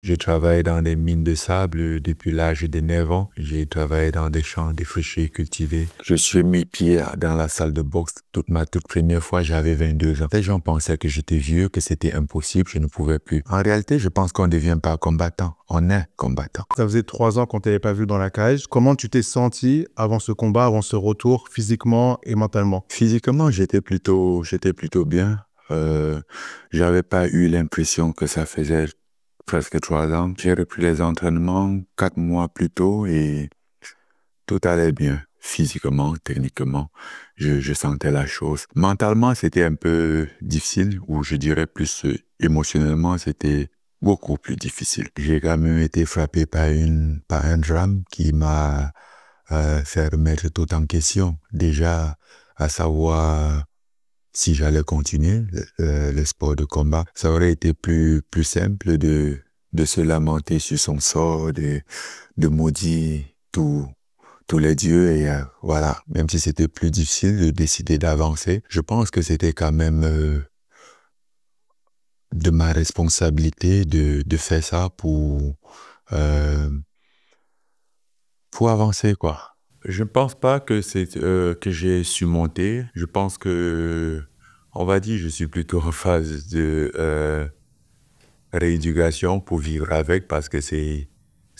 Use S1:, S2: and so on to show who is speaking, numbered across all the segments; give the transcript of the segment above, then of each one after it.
S1: J'ai travaillé dans des mines de sable depuis l'âge de 9 ans. J'ai travaillé dans des champs défrichés, cultivés. Je suis mis pied dans la salle de boxe. Ma toute première fois, j'avais 22 ans. Les gens pensaient que j'étais vieux, que c'était impossible, je ne pouvais plus. En réalité, je pense qu'on ne devient pas combattant. On est combattant.
S2: Ça faisait 3 ans qu'on t'avait pas vu dans la cage. Comment tu t'es senti avant ce combat, avant ce retour, physiquement et mentalement?
S1: Physiquement, j'étais plutôt bien. J'avais pas eu l'impression que ça faisait presque 3 ans. J'ai repris les entraînements 4 mois plus tôt et tout allait bien. Physiquement, techniquement, je sentais la chose. Mentalement, c'était un peu difficile, ou je dirais plus émotionnellement, c'était beaucoup plus difficile. J'ai quand même été frappé par un drame qui m'a fait remettre tout en question. Déjà, à savoir si j'allais continuer le sport de combat. Ça aurait été plus simple de se lamenter sur son sort, de maudire tous les dieux et voilà. Même si c'était plus difficile de décider d'avancer, je pense que c'était quand même de ma responsabilité de faire ça euh, pour avancer, quoi. Je ne pense pas que que j'ai surmonté. Je pense que, on va dire, je suis plutôt en phase de rééducation pour vivre avec, parce que c'est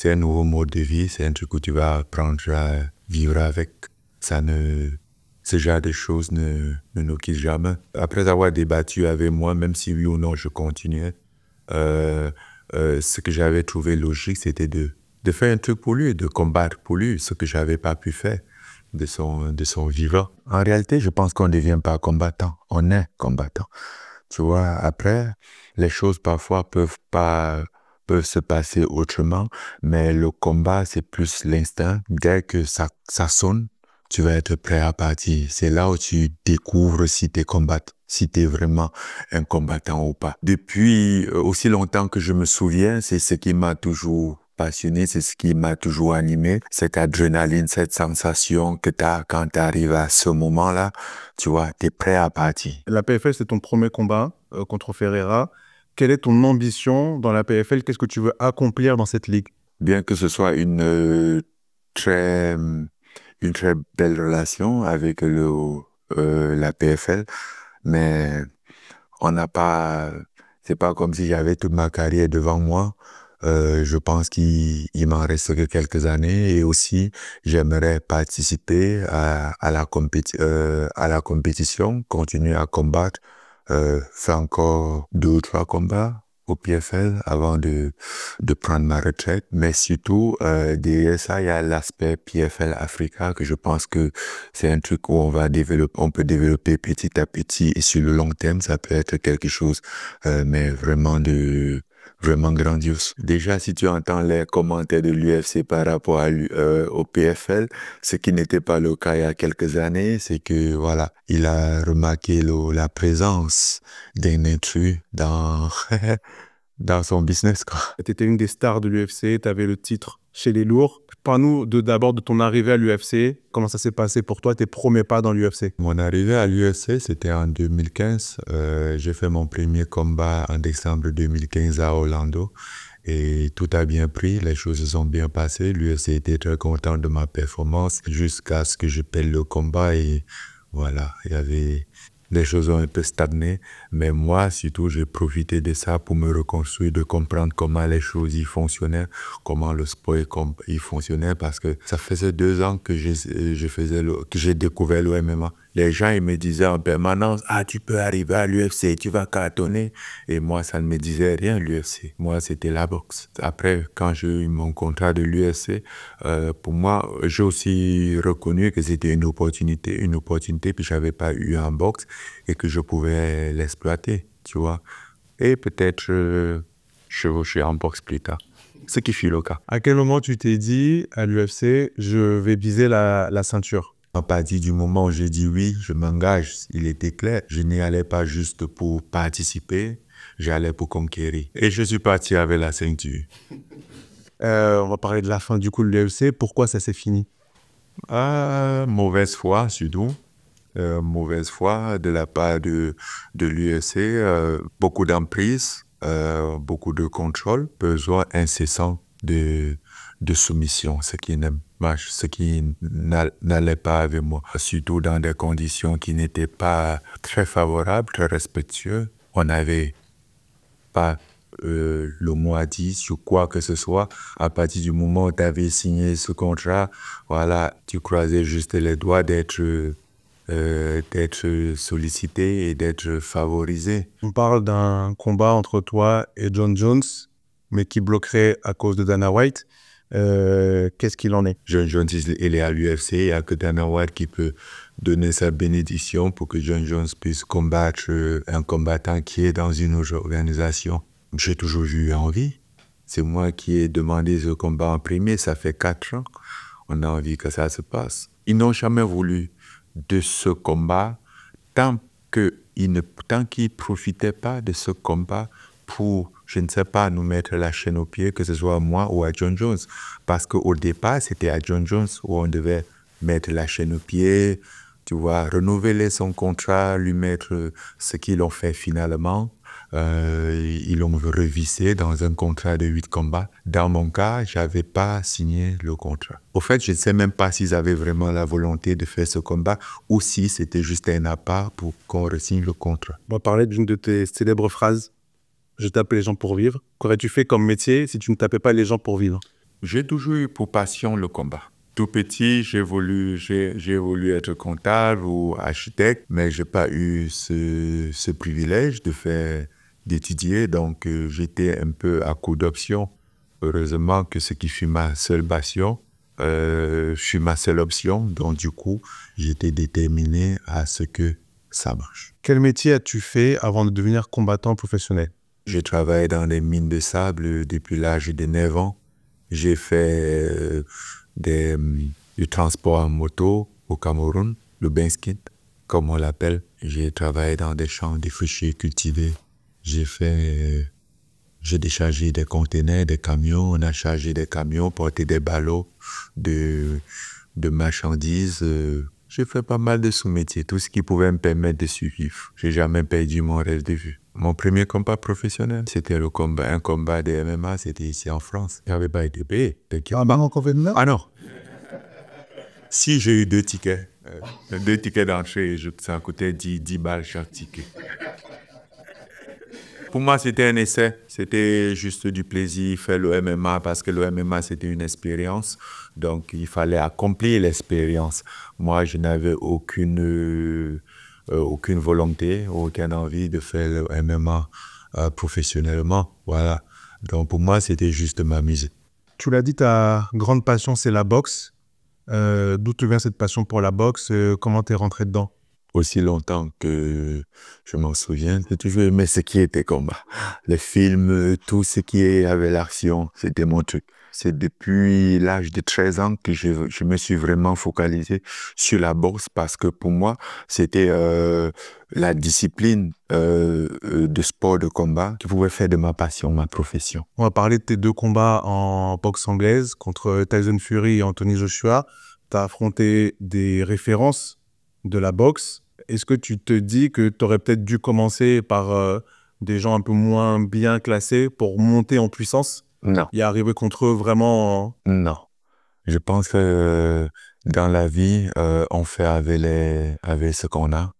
S1: un nouveau mode de vie, c'est un truc où tu vas apprendre à vivre avec. Ce genre de choses ne nous quitte jamais. Après avoir débattu avec moi, même si oui ou non je continuais, euh, ce que j'avais trouvé logique, c'était de faire un truc pour lui, de combattre pour lui, ce que j'avais pas pu faire de son vivant. En réalité, je pense qu'on ne devient pas combattant, on est combattant. Tu vois, après, les choses parfois peuvent se passer autrement, mais le combat, c'est plus l'instinct. Dès que ça sonne, tu vas être prêt à partir. C'est là où tu découvres si tu es combattant, si tu es vraiment un combattant ou pas. Depuis aussi longtemps que je me souviens, c'est ce qui m'a toujours passionné, c'est ce qui m'a toujours animé, cette adrénaline, cette sensation que tu as quand tu arrives à ce moment-là, tu vois, tu es prêt à partir.
S2: La PFL, c'est ton premier combat contre Ferreira. Quelle est ton ambition dans la PFL? Qu'est-ce que tu veux accomplir dans cette ligue?
S1: Bien que ce soit très, une très belle relation avec la PFL, mais on n'a pas, c'est pas comme si j'avais toute ma carrière devant moi. Je pense qu'il m'en reste que quelques années, et aussi j'aimerais participer à la compétition, continuer à combattre, faire encore 2 ou 3 combats au PFL avant de prendre ma retraite. Mais surtout, derrière ça, il y a l'aspect PFL Africa, que je pense que c'est un truc où on peut développer petit à petit, et sur le long terme, ça peut être quelque chose, mais vraiment grandiose. Déjà, si tu entends les commentaires de l'UFC par rapport au PFL, ce qui n'était pas le cas il y a quelques années, c'est que, voilà, il a remarqué la présence d'un intrus dans son business, quoi.
S2: Tu étais une des stars de l'UFC, tu avais le titre chez les lourds. Parle-nous d'abord de ton arrivée à l'UFC. Comment ça s'est passé pour toi, tes premiers pas dans l'UFC?
S1: Mon arrivée à l'UFC, c'était en 2015. J'ai fait mon premier combat en décembre 2015 à Orlando. Et tout a bien pris, les choses se sont bien passées. L'UFC était très content de ma performance jusqu'à ce que je perde le combat. Et voilà, les choses ont un peu stagné. Mais moi, surtout, j'ai profité de ça pour me reconstruire, de comprendre comment les choses y fonctionnaient, comment le sport y fonctionnait, parce que ça faisait 2 ans que que j'ai découvert le MMA. Les gens, ils me disaient en permanence, ah, tu peux arriver à l'UFC, tu vas cartonner. Et moi, ça ne me disait rien, l'UFC. Moi, c'était la boxe. Après, quand j'ai eu mon contrat de l'UFC, pour moi, j'ai aussi reconnu que c'était une opportunité que j'avais pas eu en boxe et que je pouvais l'exploiter, tu vois. Et peut-être chevaucher en boxe plus tard. Ce qui fut le cas.
S2: À quel moment tu t'es dit à l'UFC, je vais viser la ceinture?
S1: À partir du moment où j'ai dit oui, je m'engage, il était clair. Je n'y allais pas juste pour participer, j'allais pour conquérir. Et je suis parti avec la ceinture.
S2: On va parler de la fin du coup de l'UFC. Pourquoi ça s'est fini?
S1: Mauvaise foi, surtout. Mauvaise foi de la part de l'UFC. Beaucoup d'emprise. beaucoup de contrôle, besoin incessant de soumission, ce qui n'allait pas avec moi, surtout dans des conditions qui n'étaient pas très favorables, très respectueuses. On n'avait pas le mot à dire sur quoi que ce soit. À partir du moment où tu avais signé ce contrat, voilà, tu croisais juste les doigts d'être sollicité et d'être favorisé.
S2: On parle d'un combat entre toi et John Jones, mais qui bloquerait à cause de Dana White. Qu'est-ce qu'il en est?
S1: John Jones, il est à l'UFC. Il n'y a que Dana White qui peut donner sa bénédiction pour que John Jones puisse combattre un combattant qui est dans une autre organisation. J'ai toujours eu envie. C'est moi qui ai demandé ce combat en premier. Ça fait 4 ans. On a envie que ça se passe. Ils n'ont jamais voulu de ce combat tant qu'ils ne profitaient pas de ce combat pour, je ne sais pas, nous mettre la chaîne au pied, que ce soit à moi ou à John Jones. Parce qu'au départ, c'était à John Jones où on devait mettre la chaîne au pied, tu vois, renouveler son contrat, lui mettre ce qu'ils ont fait finalement. Ils l'ont revissé dans un contrat de 8 combats. Dans mon cas, je n'avais pas signé le contrat. Au fait, je ne sais même pas s'ils avaient vraiment la volonté de faire ce combat ou si c'était juste un appât pour qu'on re-signe le contrat.
S2: On va parler d'une de tes célèbres phrases. Je tape les gens pour vivre. Qu'aurais-tu fait comme métier si tu ne tapais pas les gens pour vivre?
S1: J'ai toujours eu pour passion le combat. Tout petit, j'ai voulu être comptable ou architecte, mais je n'ai pas eu ce privilège d'étudier, donc j'étais un peu à court d'options. Heureusement que ce qui fut ma seule passion, fut ma seule option, donc du coup, j'étais déterminé à ce que ça marche.
S2: Quel métier as-tu fait avant de devenir combattant professionnel?
S1: J'ai travaillé dans des mines de sable depuis l'âge de 9 ans. J'ai fait du transport en moto au Cameroun, le Benskit, comme on l'appelle. J'ai travaillé dans des champs de fruitiers cultivés. J'ai déchargé des conteneurs, des camions. On a chargé des camions, porté des ballots de marchandises. J'ai fait pas mal de sous-métiers, tout ce qui pouvait me permettre de survivre. J'ai jamais perdu mon rêve de vue. Mon premier combat professionnel, c'était un combat de MMA, c'était ici en France. J'avais pas été payé. Ah non. Si j'ai eu 2 tickets, 2 tickets d'entrée, ça coûtait 10 balles chaque ticket. Pour moi, c'était un essai. C'était juste du plaisir, faire le MMA, parce que le MMA, c'était une expérience. Donc, il fallait accomplir l'expérience. Moi, je n'avais aucune volonté, aucune envie de faire le MMA professionnellement. Voilà. Donc, pour moi, c'était juste m'amuser.
S2: Tu l'as dit, ta grande passion, c'est la boxe. D'où te vient cette passion pour la boxe? Comment t'es rentré dedans?
S1: Aussi longtemps que je m'en souviens, j'ai toujours aimé ce qui était combat. Les films, tout ce qui avait l'action, c'était mon truc. C'est depuis l'âge de 13 ans que je me suis vraiment focalisé sur la boxe parce que pour moi, c'était la discipline de sport de combat qui pouvait faire de ma passion, ma profession.
S2: On va parler de tes 2 combats en boxe anglaise contre Tyson Fury et Anthony Joshua. Tu as affronté des références de la boxe. Est-ce que tu te dis que tu aurais peut-être dû commencer par des gens un peu moins bien classés pour monter en puissance?
S1: Non.
S2: Et arriver contre eux vraiment...
S1: Non. Je pense que dans la vie, on fait avec ce qu'on a.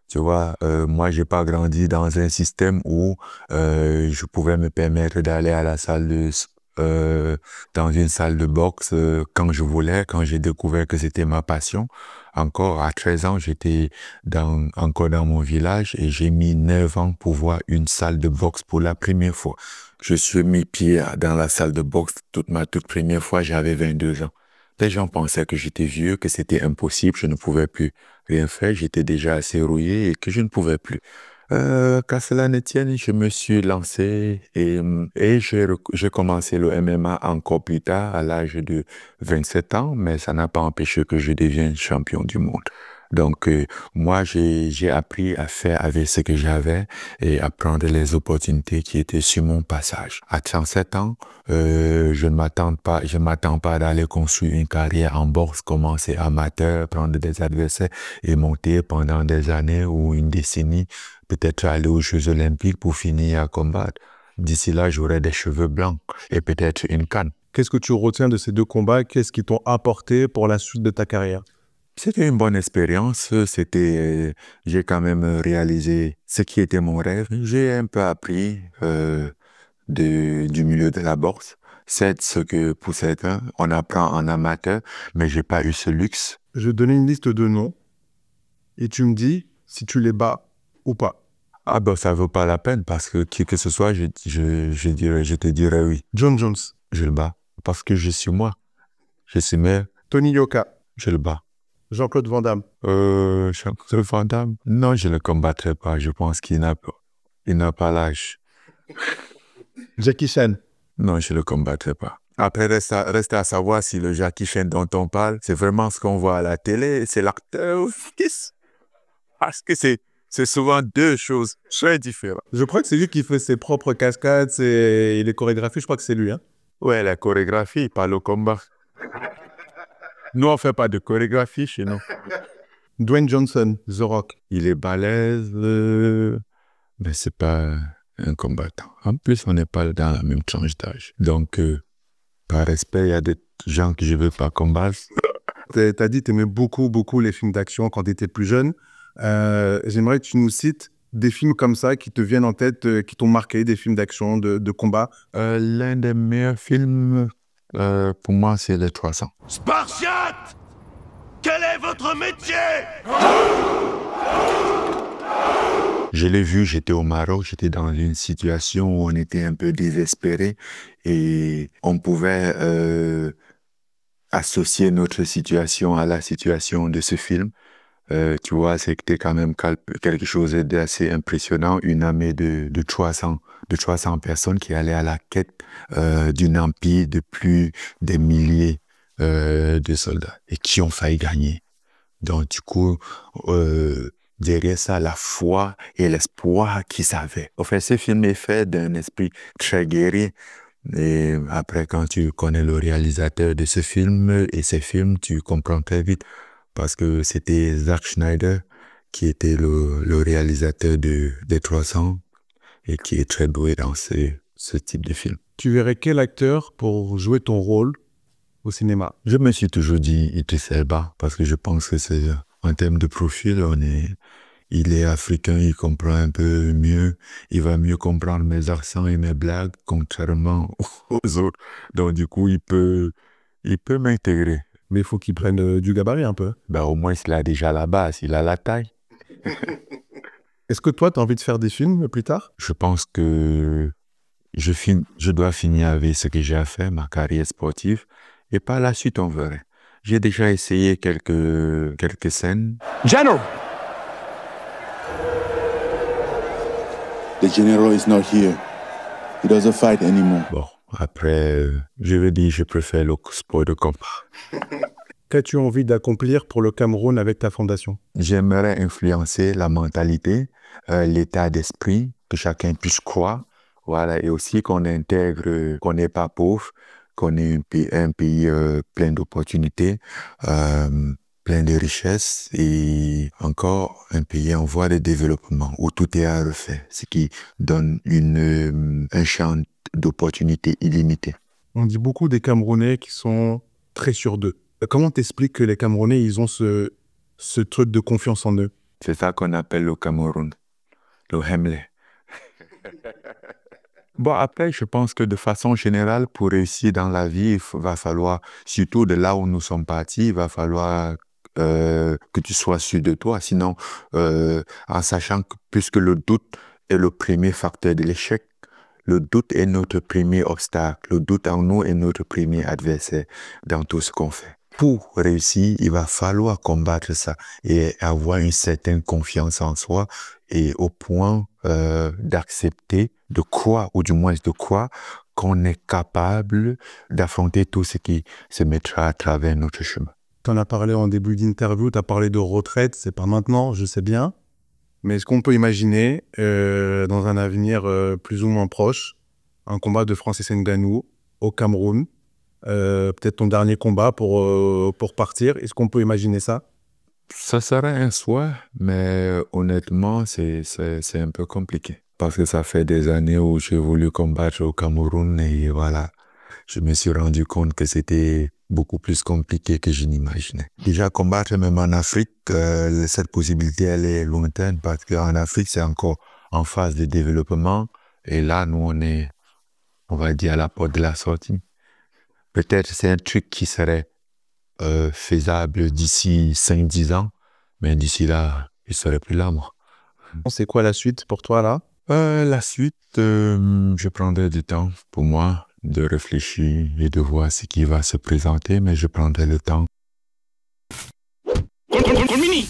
S1: Tu vois, moi, j'ai pas grandi dans un système où je pouvais me permettre d'aller à la salle dans une salle de boxe quand je voulais, quand j'ai découvert que c'était ma passion. Encore à 13 ans, j'étais encore dans mon village et j'ai mis 9 ans pour voir une salle de boxe pour la première fois. Je suis mis pied dans la salle de boxe ma toute première fois, j'avais 22 ans. Les gens pensaient que j'étais vieux, que c'était impossible, je ne pouvais plus rien faire, j'étais déjà assez rouillé et que je ne pouvais plus. Qu'à cela ne tienne, je me suis lancé et j'ai commencé le MMA encore plus tard, à l'âge de 27 ans, mais ça n'a pas empêché que je devienne champion du monde. Donc, moi, j'ai appris à faire avec ce que j'avais et à prendre les opportunités qui étaient sur mon passage. À 37 ans, je ne m'attends pas d'aller construire une carrière en boxe, commencer amateur, prendre des adversaires et monter pendant des années ou une décennie, peut-être aller aux Jeux Olympiques pour finir à combattre. D'ici là, j'aurai des cheveux blancs et peut-être une canne.
S2: Qu'est-ce que tu retiens de ces 2 combats? Qu'est-ce qui t'ont apporté pour la suite de ta carrière?
S1: C'était une bonne expérience. J'ai quand même réalisé ce qui était mon rêve. J'ai un peu appris du milieu de la boxe. C'est ce que pour certains, on apprend en amateur, mais j'ai pas eu ce luxe.
S2: Je vais te donner une liste de noms et tu me dis si tu les bats ou pas.
S1: Ah ben, ça vaut pas la peine parce que qui que ce soit, je te dirais oui.
S2: John Jones,
S1: Je le bats parce que je suis moi. Je suis maire,
S2: Tony Yoka,
S1: je le bats.
S2: Jean-Claude Van Damme,
S1: Jean-Claude Van Damme? Non, je ne le combattrai pas. Je pense qu'il n'a pas l'âge.
S2: Jackie Chan,
S1: Non, je ne le combattrai pas. Après, reste à savoir si le Jackie Chan dont on parle, c'est vraiment ce qu'on voit à la télé, c'est l'acteur ou fils. Parce que c'est souvent 2 choses très différentes.
S2: je crois que c'est lui qui fait ses propres cascades et les chorégraphies, je crois que c'est lui. Hein.
S1: Ouais, la chorégraphie, pas le combat. Nous, on ne fait pas de chorégraphie chez nous.
S2: Dwayne Johnson, The Rock.
S1: Il est balèze, mais c'est pas un combattant. En plus, on n'est pas dans la même tranche d'âge. Donc, par respect, il y a des gens que je ne veux pas combattre.
S2: T'as dit que t'aimais beaucoup, beaucoup les films d'action quand t'étais plus jeune. J'aimerais que tu nous cites des films comme ça qui te viennent en tête, qui t'ont marqué, des films d'action, de combat.
S1: L'un des meilleurs films, pour moi, c'est Les 300.
S3: Spartiate! Quel est votre métier?
S1: Je l'ai vu, j'étais au Maroc, j'étais dans une situation où on était un peu désespéré et on pouvait associer notre situation à la situation de ce film. Tu vois, c'était quand même quelque chose d'assez impressionnant, une armée de 300 personnes qui allaient à la quête d'un empire de plus des milliers de soldats et qui ont failli gagner. Donc, du coup, derrière ça, la foi et l'espoir qu'ils avaient. En fait, ce film est fait d'un esprit très guerrier. Et après, quand tu connais le réalisateur de ce film et ses films, tu comprends très vite. Parce que c'était Zack Snyder qui était le réalisateur des 300 et qui est très doué dans ce type de film.
S2: Tu verrais quel acteur pour jouer ton rôle au cinéma?
S1: Je me suis toujours dit Idriss Elba parce que je pense que c'est en termes de profil, il est africain, il comprend un peu mieux, il va mieux comprendre mes accents et mes blagues contrairement aux autres. Donc du coup, il peut m'intégrer.
S2: Mais il faut qu'il prenne du gabarit un peu.
S1: Ben, au moins, il a déjà la base, il a la taille.
S2: Est-ce que toi, tu as envie de faire des films plus tard?
S1: Je pense que je dois finir avec ce que j'ai à faire, ma carrière sportive, et par la suite, on verra. J'ai déjà essayé quelques scènes.
S3: General!
S4: The general is not here. He doesn't fight anymore.
S1: Bon, après, je veux dire, je préfère le sport de combat.
S2: Qu'as-tu envie d'accomplir pour le Cameroun avec ta fondation?
S1: J'aimerais influencer la mentalité, l'état d'esprit, que chacun puisse croire, voilà, et aussi qu'on intègre, qu'on n'est pas pauvre, qu'on est un pays plein d'opportunités, plein de richesses et encore un pays en voie de développement où tout est à refaire, ce qui donne un champ d'opportunités illimité.
S2: On dit beaucoup des Camerounais qui sont très sûrs d'eux. Comment t'expliques que les Camerounais, ils ont ce truc de confiance en eux?
S1: C'est ça qu'on appelle le Cameroun, le Hemley. Bon, après, je pense que de façon générale, pour réussir dans la vie, il va falloir, surtout de là où nous sommes partis, il va falloir que tu sois sûr de toi. Sinon, en sachant que puisque le doute est le premier facteur de l'échec, le doute est notre premier obstacle. Le doute en nous est notre premier adversaire dans tout ce qu'on fait. Pour réussir, il va falloir combattre ça et avoir une certaine confiance en soi et au point d'accepter, de croire, ou du moins de croire qu'on est capable d'affronter tout ce qui se mettra à travers notre chemin.
S2: Tu en as parlé en début d'interview, tu as parlé de retraite, c'est pas maintenant, je sais bien. Mais est-ce qu'on peut imaginer, dans un avenir plus ou moins proche, un combat de Francis Ngannou au Cameroun, peut-être ton dernier combat pour partir? Est-ce qu'on peut imaginer ça?
S1: Ça serait un souhait, mais honnêtement, c'est un peu compliqué. parce que ça fait des années où j'ai voulu combattre au Cameroun et voilà, je me suis rendu compte que c'était beaucoup plus compliqué que je n'imaginais. Déjà, combattre même en Afrique, cette possibilité, elle est lointaine parce qu'en Afrique, c'est encore en phase de développement et là, nous, on est, on va dire, à la porte de la sortie. Peut-être c'est un truc qui serait faisable d'ici 5-10 ans, mais d'ici là, je ne serai plus là, moi.
S2: C'est quoi la suite pour toi, là?
S1: La suite, je prendrai du temps pour moi de réfléchir et de voir ce qui va se présenter, mais je prendrai le temps.
S3: Culmini!